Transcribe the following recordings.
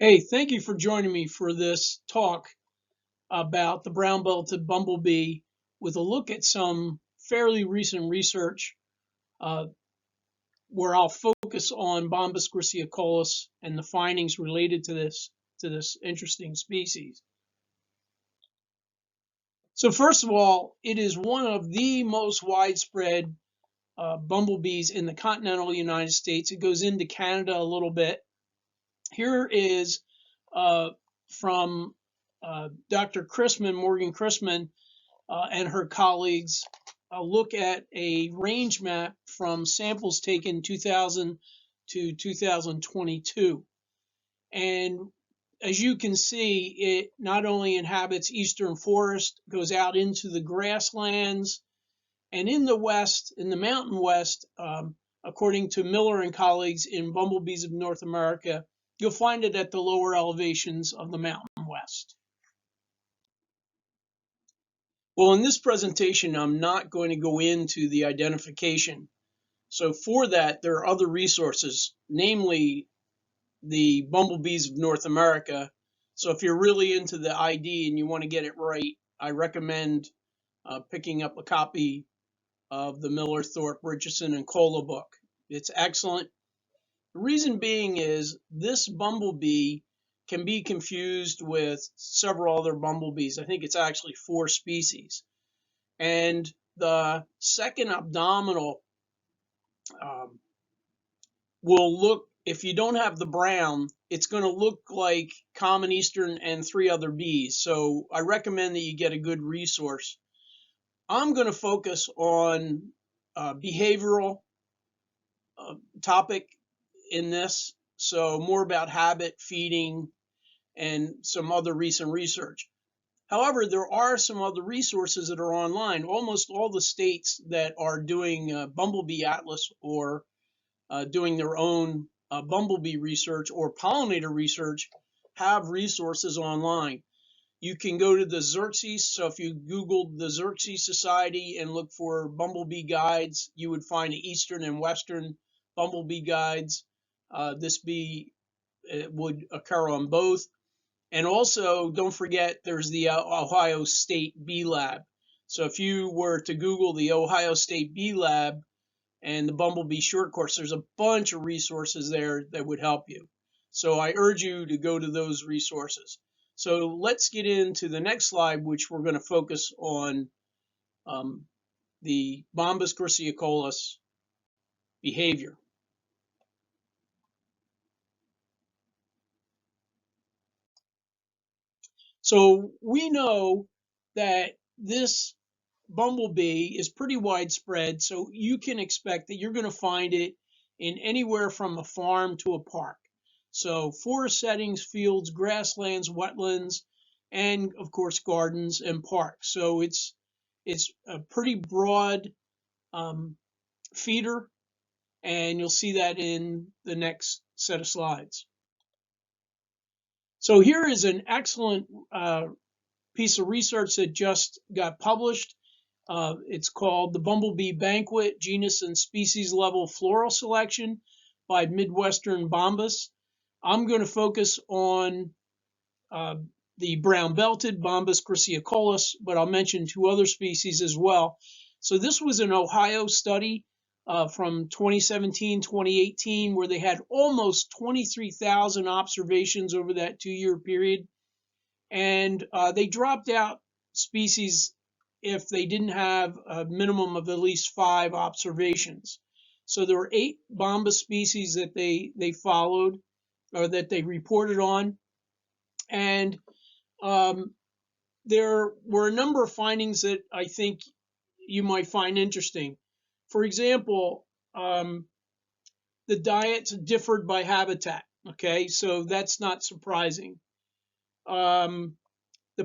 Hey, thank you for joining me for this talk about the brown-belted bumblebee with a look at some fairly recent research uh, where I'll focus on Bombus griseocollis and the findings related to this interesting species. So first of all, it is one of the most widespread bumblebees in the continental United States. It goes into Canada a little bit. Here is uh, from Dr. Morgan Chrisman, and her colleagues look at a range map from samples taken 2000 to 2022. And as you can see, it not only inhabits eastern forest, goes out into the grasslands, and in the west, in the mountain west, according to Miller and colleagues in Bumblebees of North America, you'll find it at the lower elevations of the mountain west. Well, in this presentation, I'm not going to go into the identification. So for that, there are other resources, namely the Bumblebees of North America. So if you're really into the ID and you want to get it right, I recommend picking up a copy of the Miller, Thorpe, Richardson, and Cola book. It's excellent. The reason being is this bumblebee can be confused with several other bumblebees. I think it's actually 4 species. And the second abdominal um, will look, if you don't have the brown, it's going to look like common eastern and 3 other bees. So I recommend that you get a good resource. I'm going to focus on behavioral topic in this, so more about habit, feeding, and some other recent research. However, there are some other resources that are online. Almost all the states that are doing Bumblebee Atlas or doing their own bumblebee research or pollinator research have resources online. You can go to the Xerxes. So if you Googled the Xerxes Society and look for bumblebee guides, you would find Eastern and Western bumblebee guides. This bee would occur on both. And also, don't forget, there's the Ohio State Bee Lab. So if you were to Google the Ohio State Bee Lab and the Bumblebee Short Course, there's a bunch of resources there that would help you. So I urge you to go to those resources. So let's get into the next slide, which we're going to focus on the Bombus griseocollis behavior. So we know that this bumblebee is pretty widespread, so you can expect that you're going to find it in anywhere from a farm to a park. So forest settings, fields, grasslands, wetlands, and of course gardens and parks. So it's a pretty broad feeder, and you'll see that in the next set of slides. So here is an excellent piece of research that just got published. It's called the Bumblebee Banquet, Genus and Species Level Floral Selection by Midwestern Bombus. I'm going to focus on the brown-belted Bombus griseocollis, but I'll mention 2 other species as well. So this was an Ohio study from 2017-2018 where they had almost 23,000 observations over that 2-year period. And they dropped out species if they didn't have a minimum of at least 5 observations. So there were 8 Bombus species that they followed or that they reported on. And there were a number of findings that I think you might find interesting. For example, the diets differed by habitat. Okay, so that's not surprising. The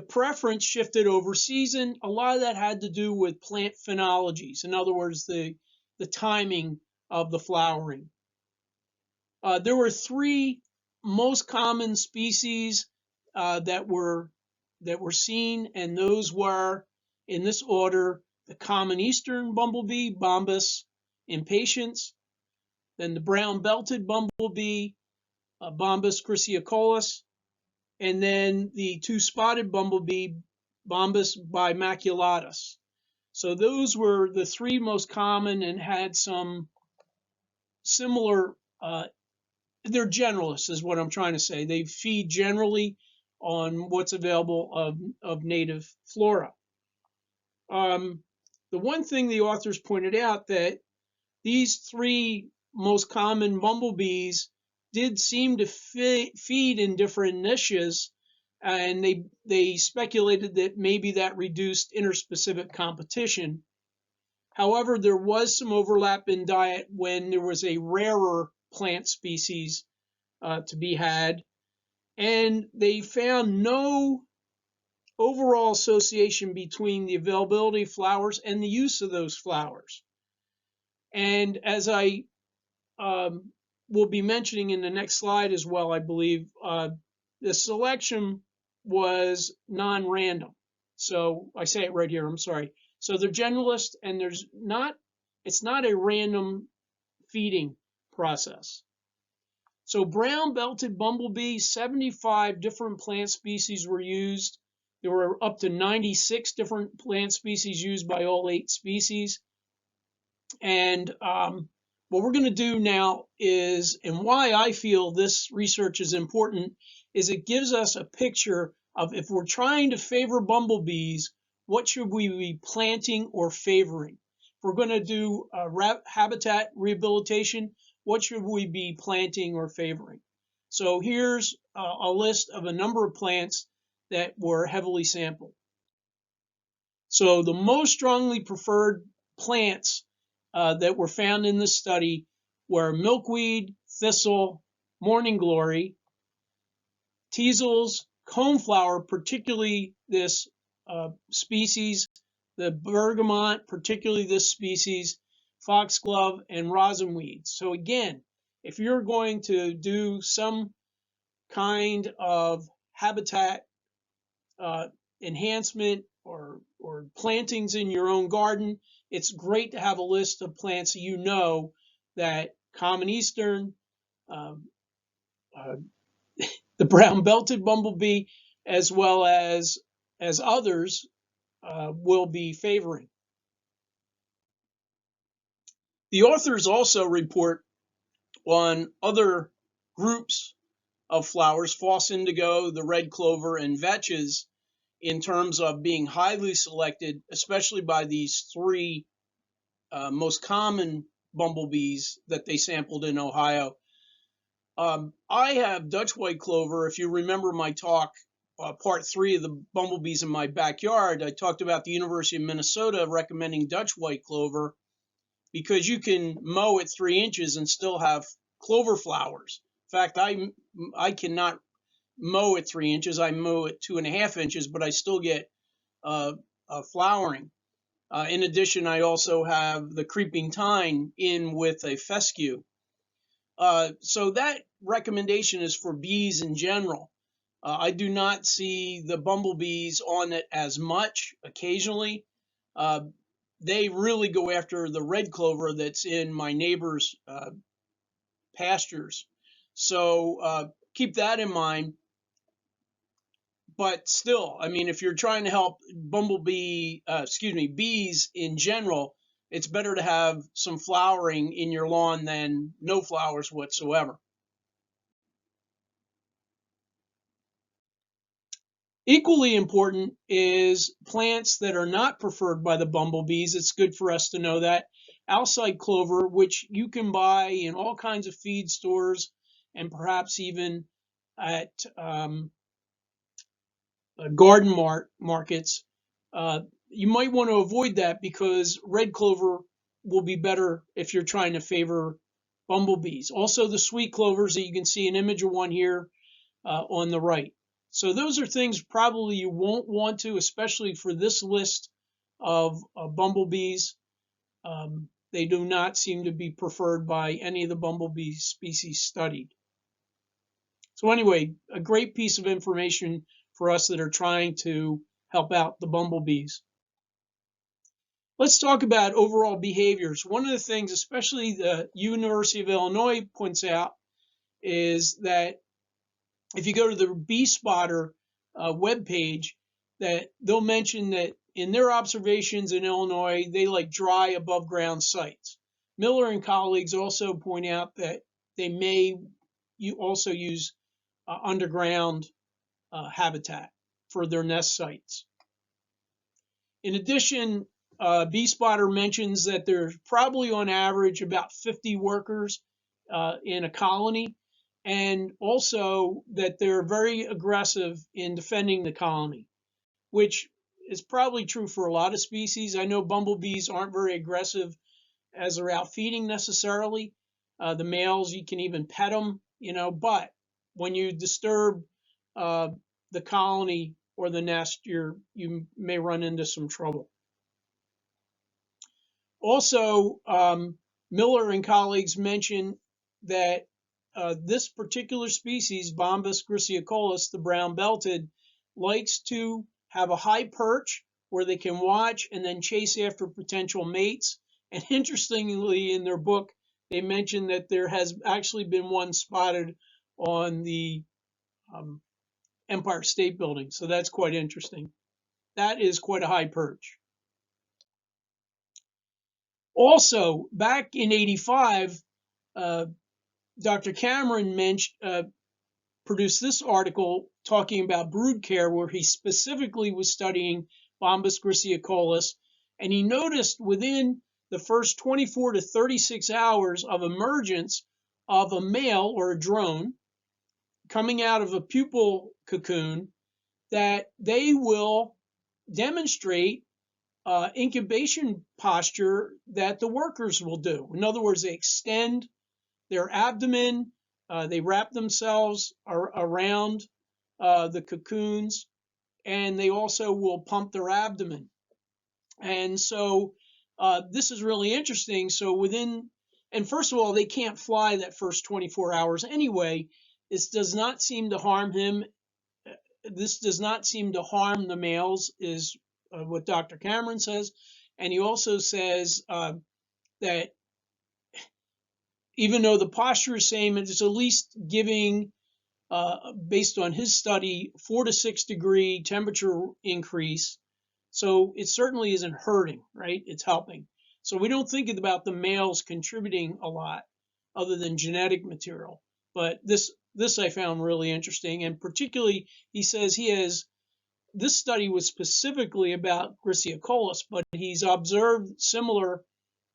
preference shifted over season. A lot of that had to do with plant phenologies. In other words, the timing of the flowering. There were 3 most common species that were seen, and those were, in this order, the common eastern bumblebee, Bombus impatiens, then the brown-belted bumblebee, Bombus griseocollis, and then the two-spotted bumblebee, Bombus bimaculatus. So those were the three most common and had some similar, they're generalists is what I'm trying to say. They feed generally on what's available of native flora. The one thing the authors pointed out that these three most common bumblebees did seem to feed in different niches, and they speculated that maybe that reduced interspecific competition. However, there was some overlap in diet when there was a rarer plant species to be had, and they found no overall association between the availability of flowers and the use of those flowers. And as I will be mentioning in the next slide as well, I believe, the selection was non-random. So I say it right here, I'm sorry. So they're generalist, and it's not a random feeding process. So brown-belted bumblebee, 75 different plant species were used. There were up to 96 different plant species used by all 8 species. And what we're going to do now is, and why I feel this research is important, is it gives us a picture of if we're trying to favor bumblebees, what should we be planting or favoring? If we're going to do habitat rehabilitation, what should we be planting or favoring? So here's a list of a number of plants that were heavily sampled. So the most strongly preferred plants that were found in this study were milkweed, thistle, morning glory, teasels, coneflower, particularly this species, the bergamot, particularly this species, foxglove, and rosinweed. So again, if you're going to do some kind of habitat enhancement or plantings in your own garden, it's great to have a list of plants you know that common eastern, the brown-belted bumblebee, as well as others will be favoring. The authors also report on other groups of flowers, false indigo, the red clover, and vetches, in terms of being highly selected, especially by these three most common bumblebees that they sampled in Ohio. I have Dutch white clover. If you remember my talk, part 3 of the bumblebees in my backyard, I talked about the University of Minnesota recommending Dutch white clover because you can mow at 3 inches and still have clover flowers. In fact, I cannot mow at 3 inches. I mow at 2.5 inches, but I still get flowering. In addition, I also have the creeping thyme in with a fescue. So that recommendation is for bees in general. I do not see the bumblebees on it as much occasionally. They really go after the red clover that's in my neighbor's pastures. So keep that in mind. But still, I mean, if you're trying to help bees in general, it's better to have some flowering in your lawn than no flowers whatsoever. Equally important is plants that are not preferred by the bumblebees. It's good for us to know that. Outside clover, which you can buy in all kinds of feed stores and perhaps even at garden markets, you might want to avoid that because red clover will be better if you're trying to favor bumblebees. Also, the sweet clovers that you can see an image of one here on the right. So those are things probably you won't want to, especially for this list of bumblebees. They do not seem to be preferred by any of the bumblebee species studied. So anyway, a great piece of information for us that are trying to help out the bumblebees. Let's talk about overall behaviors. One of the things, especially the University of Illinois points out, is that if you go to the Bee Spotter webpage, that they'll mention that in their observations in Illinois, they like dry above ground sites. Miller and colleagues also point out that they may also use underground habitat for their nest sites. In addition, Bee Spotter mentions that there's probably on average about 50 workers in a colony, and also that they're very aggressive in defending the colony, which is probably true for a lot of species. I know bumblebees aren't very aggressive as they're out feeding necessarily. The males, you can even pet them, but when you disturb the colony or the nest, you may run into some trouble. Also, Miller and colleagues mention that this particular species, Bombus griseocollis, the brown-belted, likes to have a high perch where they can watch and then chase after potential mates. And interestingly, in their book, they mention that there has actually been one spotted on the Empire State Building. So that's quite interesting. That is quite a high perch. Also, back in '85, Dr. Cameron produced this article talking about brood care, where he specifically was studying Bombus griseocollis, and he noticed within the first 24 to 36 hours of emergence of a male or a drone coming out of a pupal cocoon that they will demonstrate incubation posture that the workers will do. In other words, they extend their abdomen, they wrap themselves around the cocoons, and they also will pump their abdomen. And so this is really interesting. So and first of all, they can't fly that first 24 hours anyway. This does not seem to harm him. This does not seem to harm the males, is what Dr. Cameron says. And he also says that even though the posture is same, it's at least giving, based on his study, 4 to 6 degree temperature increase. So it certainly isn't hurting, right? It's helping. So we don't think about the males contributing a lot other than genetic material. But this I found really interesting. And particularly, he says this study was specifically about griseocollis, but he's observed similar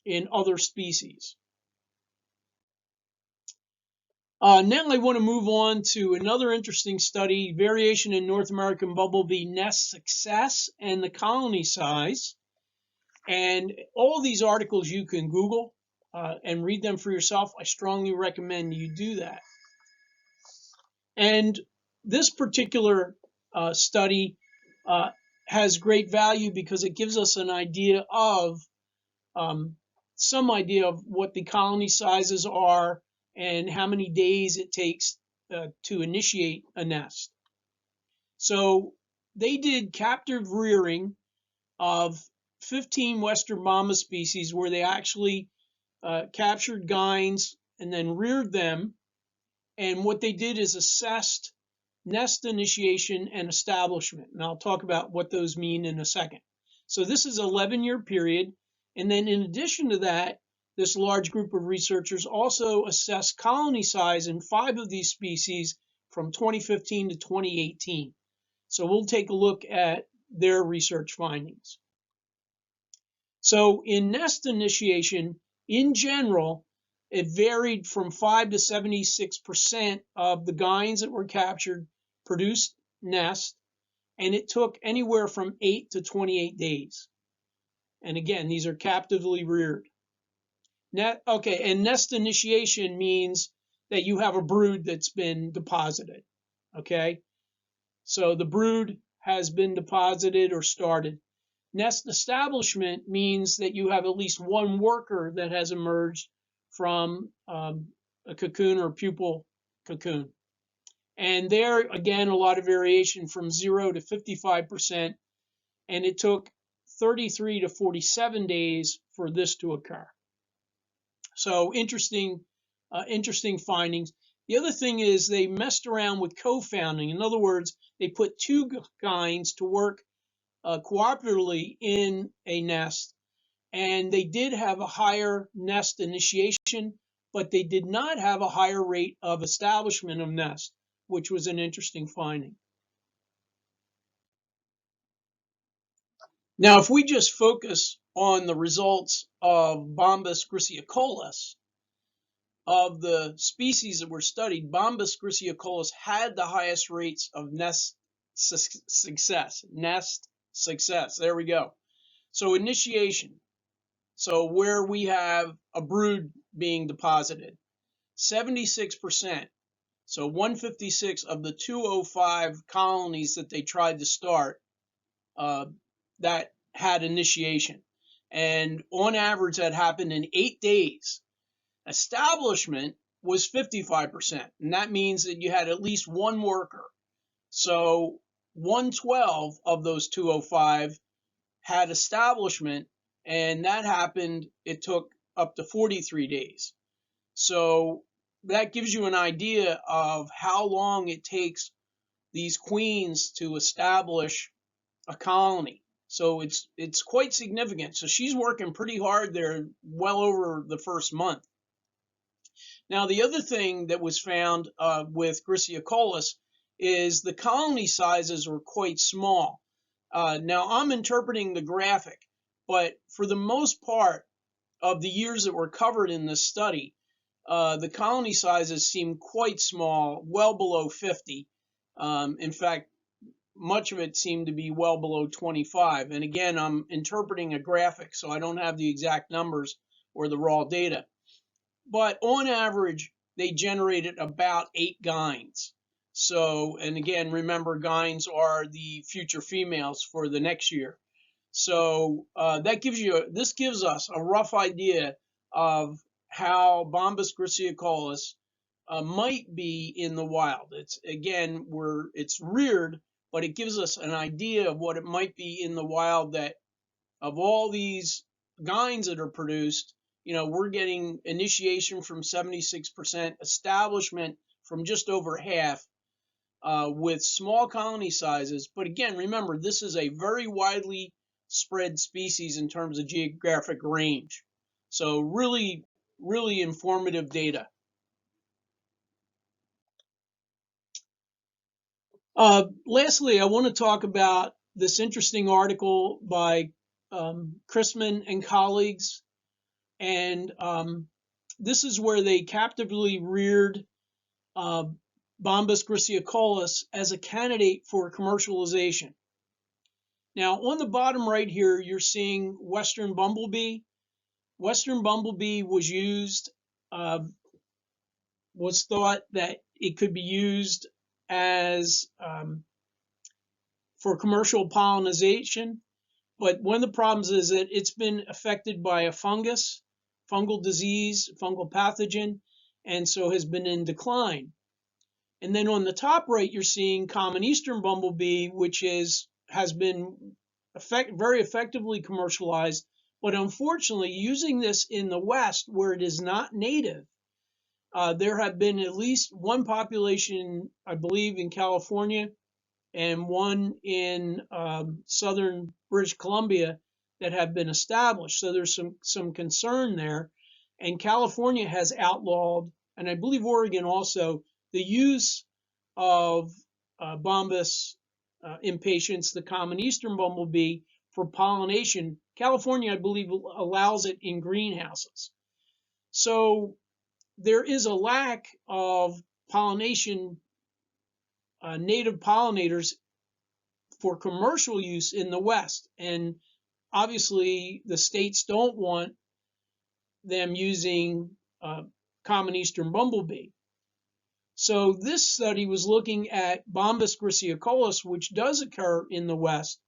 in other species. Now I want to move on to another interesting study, variation in North American bumblebee nest success and the colony size. And all of these articles you can Google and read them for yourself. I strongly recommend you do that. And this particular study has great value because it gives us an idea of some idea of what the colony sizes are and how many days it takes to initiate a nest. So they did captive rearing of 15 western mama species, where they actually captured gines and then reared them. And what they did is assessed nest initiation and establishment. And I'll talk about what those mean in a second. So this is an 11-year period. And then in addition to that, this large group of researchers also assessed colony size in 5 of these species from 2015 to 2018. So we'll take a look at their research findings. So in nest initiation, in general, it varied from 5 to 76% of the gines that were captured produced nest, and it took anywhere from 8 to 28 days. And again, these are captively reared. And nest initiation means that you have a brood that's been deposited. Okay, so the brood has been deposited or started. Nest establishment means that you have at least one worker that has emerged from a cocoon or pupal cocoon. And there, again, a lot of variation from 0 to 55%, and it took 33 to 47 days for this to occur. So interesting findings. The other thing is they messed around with co-founding. In other words, they put two kinds to work cooperatively in a nest, and they did have a higher nest initiation, but they did not have a higher rate of establishment of nest, which was an interesting finding. Now, if we just focus on the results of Bombus griseocollis, of the species that were studied, Bombus griseocollis had the highest rates of nest success. Nest success. There we go. So initiation. So where we have a brood being deposited, 76%. So 156 of the 205 colonies that they tried to start that had initiation. And on average, that happened in 8 days. Establishment was 55%, and that means that you had at least one worker. So 112 of those 205 had establishment, and that happened, it took up to 43 days. So that gives you an idea of how long it takes these queens to establish a colony. So it's quite significant. So she's working pretty hard there, well over the first month. Now, the other thing that was found with griseocollis is the colony sizes were quite small. Now, I'm interpreting the graphic, but for the most part of the years that were covered in this study, the colony sizes seem quite small, well below 50. In fact, much of it seemed to be well below 25. And again, I'm interpreting a graphic, so I don't have the exact numbers or the raw data. But on average, they generated about 8 gynes. So, and again, remember, gynes are the future females for the next year. So this gives us a rough idea of how Bombus griseocollis might be in the wild. It's again, it's reared, but it gives us an idea of what it might be in the wild. That of all these gynes that are produced, we're getting initiation from 76%, establishment from just over half, with small colony sizes. But again, remember, this is a very widely spread species in terms of geographic range. So really, really informative data. Lastly, I want to talk about this interesting article by Chrisman and colleagues. And this is where they captively reared Bombus griseocollis as a candidate for commercialization. Now, on the bottom right here, you're seeing Western bumblebee. Western bumblebee was used, was thought that it could be used as for commercial pollination. But one of the problems is that it's been affected by a fungal disease, fungal pathogen, and so has been in decline. And then on the top right, you're seeing common eastern bumblebee, which has been very effectively commercialized. But unfortunately, using this in the West, where it is not native, there have been at least one population, I believe, in California and one in southern British Columbia that have been established. So there's some concern there. And California has outlawed, and I believe Oregon also, the use of Bombus impatiens, the common eastern bumblebee, for pollination. California, I believe, allows it in greenhouses. So there is a lack of pollination, native pollinators for commercial use in the West. And obviously, the states don't want them using common eastern bumblebee. So this study was looking at Bombus griseocollis, which does occur in the West.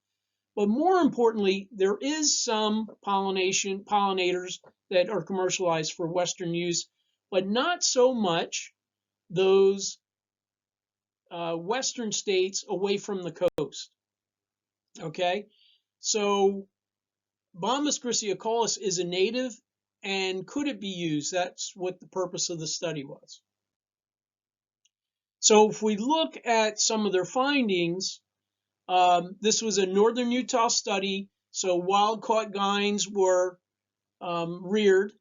But more importantly, there is some pollinators that are commercialized for Western use, but not so much those Western states away from the coast. Okay, so Bombus griseocollis is a native, and could it be used? That's what the purpose of the study was. So if we look at some of their findings, this was a northern Utah study. So wild-caught gines were reared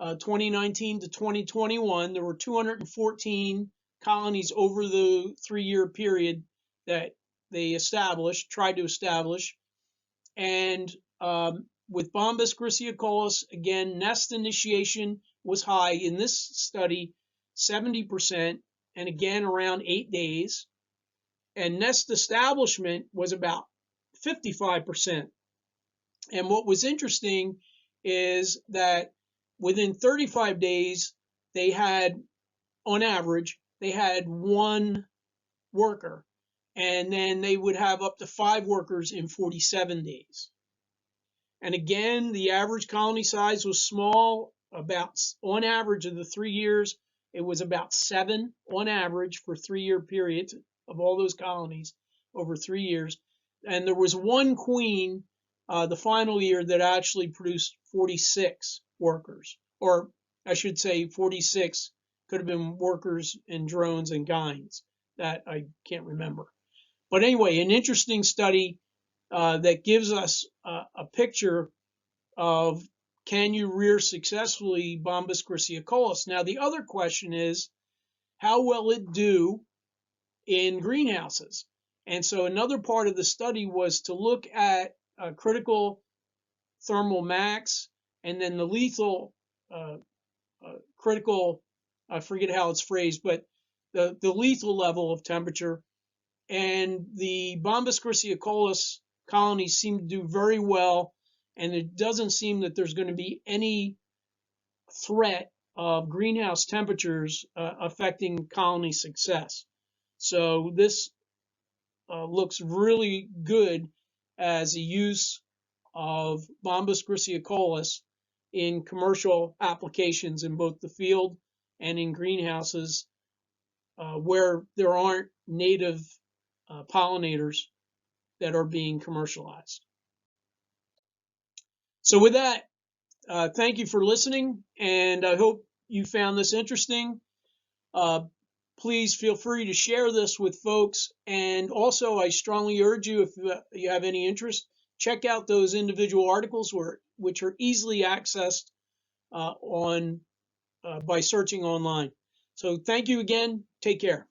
2019 to 2021. There were 214 colonies over the 3-year period that they tried to establish. And with Bombus griseocollis, again, nest initiation was high in this study, 70%, and again around 8 days. And nest establishment was about 55%. And what was interesting is that within 35 days, they had, on average, they had 1 worker. And then they would have up to 5 workers in 47 days. And again, the average colony size was small, about, on average of the 3 years, it was about 7 on average for 3-year periods of all those colonies over 3 years. And there was 1 queen the final year that actually produced 46 workers, or I should say 46 could have been workers and drones and gines. That I can't remember. But anyway, an interesting study that gives us a picture of, can you rear successfully Bombus griseocollis? Now, the other question is, how will it do in greenhouses? And so another part of the study was to look at critical thermal max and then the lethal critical, I forget how it's phrased, but the lethal level of temperature. And the Bombus griseocollis colonies seem to do very well, and it doesn't seem that there's going to be any threat of greenhouse temperatures affecting colony success. So this looks really good as a use of Bombus griseocollis in commercial applications in both the field and in greenhouses where there aren't native pollinators that are being commercialized. So with that, thank you for listening, and I hope you found this interesting. Please feel free to share this with folks, and also I strongly urge you, if you have any interest, check out those individual articles which are easily accessed by searching online. So thank you again. Take care.